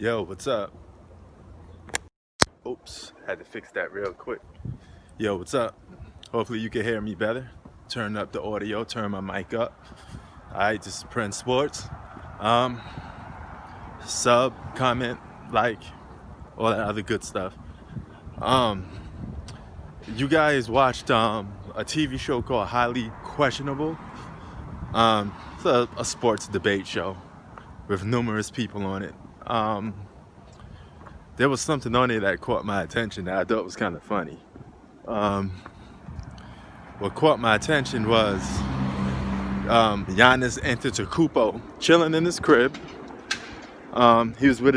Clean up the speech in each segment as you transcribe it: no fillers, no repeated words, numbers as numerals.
Yo, what's up? Oops, had to fix that real quick. Yo, what's up? Hopefully you can hear me better. Turn up the audio, turn my mic up. Alright, this is Prince Sports. Sub, comment, like, all that other good stuff. You guys watched a TV show called Highly Questionable. It's a sports debate show with numerous people on it. There was something on there that caught my attention that I thought was kind of funny. What caught my attention was Giannis Antetokounmpo chilling in his crib. He was with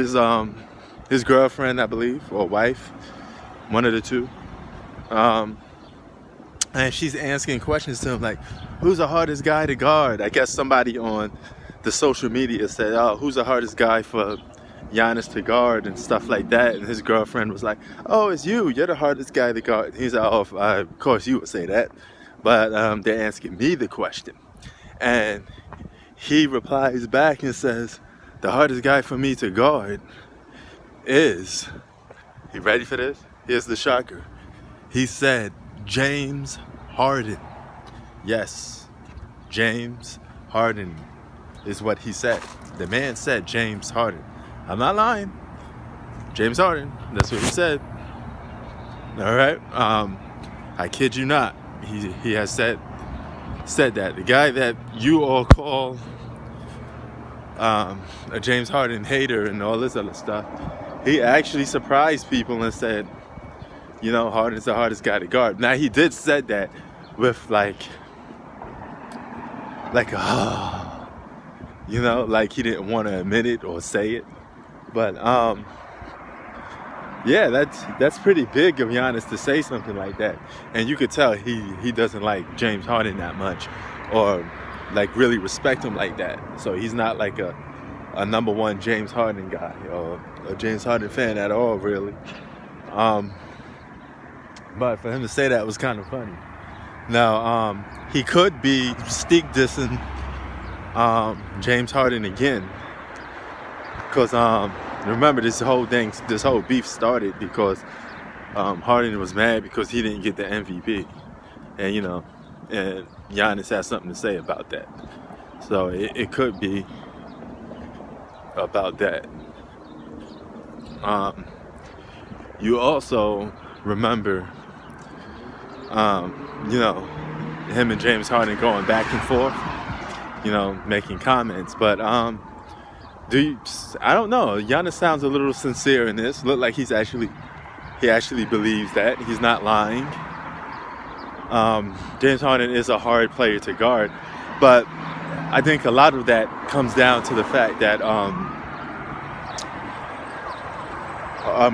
his girlfriend, I believe, or wife, one of the two. And she's asking questions to him like, who's the hardest guy to guard? I guess somebody on the social media said, oh, who's the hardest guy for Giannis to guard and stuff like that. And his girlfriend was like, oh, it's you. You're the hardest guy to guard. He's like, oh, of course you would say that. But they're asking me the question. And he replies back and says, the hardest guy for me to guard is, you ready for this? Here's the shocker. He said, James Harden. Yes, James Harden is what he said. The man said James Harden. I'm not lying. James Harden. That's what he said. All right. I kid you not. He has said that. The guy that you all call a James Harden hater and all this other stuff, he actually surprised people and said, you know, Harden's the hardest guy to guard. Now he did said that with like you know, like he didn't want to admit it or say it. But yeah, that's pretty big of Giannis to say something like that. And you could tell he doesn't like James Harden that much or like really respect him like that. So he's not like a number one James Harden guy or a James Harden fan at all, really. But for him to say that was kind of funny. Now, he could be stick dissing James Harden again. Because remember, this whole beef started because Harden was mad because he didn't get the MVP. And, you know, and Giannis has something to say about that. So it could be about that. You also remember, you know, him and James Harden going back and forth, you know, making comments. But I don't know. Giannis sounds a little sincere in this. Look like he actually believes that. He's not lying. James Harden is a hard player to guard, but I think a lot of that comes down to the fact that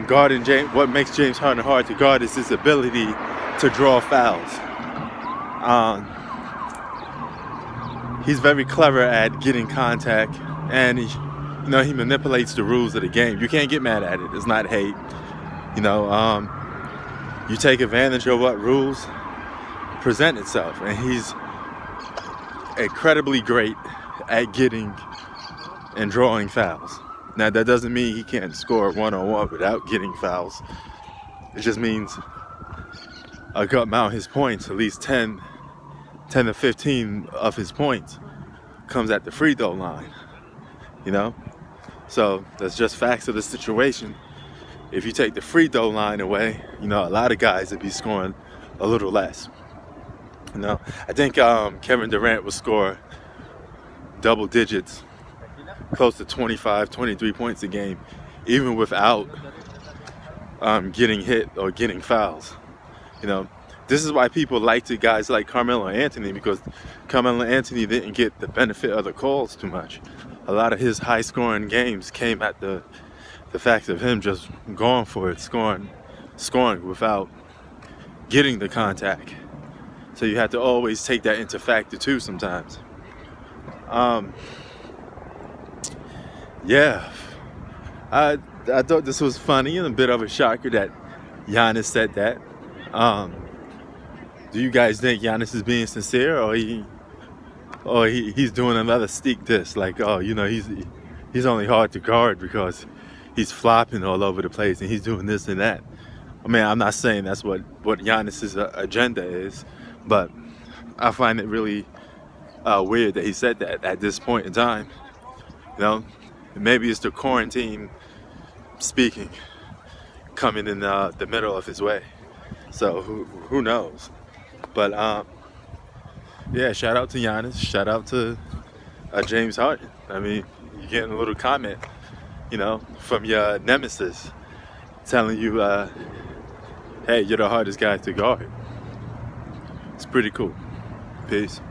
guarding James, what makes James Harden hard to guard is his ability to draw fouls. He's very clever at getting contact, and he manipulates the rules of the game. You can't get mad at it. It's not hate. You know, you take advantage of what rules present itself, and he's incredibly great at getting and drawing fouls. Now, that doesn't mean he can't score one-on-one without getting fouls. It just means a good amount of his points, at least 10 to 15 of his points, comes at the free throw line. You know? So that's just facts of the situation. If you take the free throw line away, you know, a lot of guys would be scoring a little less. You know, I think Kevin Durant will score double digits, close to 25, 23 points a game, even without getting hit or getting fouls. You know, this is why people like guys like Carmelo Anthony, because Carmelo Anthony didn't get the benefit of the calls too much. A lot of his high-scoring games came at the fact of him just going for it, scoring without getting the contact. So you have to always take that into factor too sometimes. Yeah, I thought this was funny and a bit of a shocker that Giannis said that. Do you guys think Giannis is being sincere, or he's doing another stick diss, like, oh, you know, he's only hard to guard because he's flopping all over the place and he's doing this and that. I mean, I'm not saying that's what Giannis's agenda is, but I find it really weird that he said that at this point in time. You know, maybe it's the quarantine speaking coming in the middle of his way. So who knows? But yeah, shout out to Giannis. Shout out to James Harden. I mean, you're getting a little comment, you know, from your nemesis telling you, hey, you're the hardest guy to guard. It's pretty cool. Peace.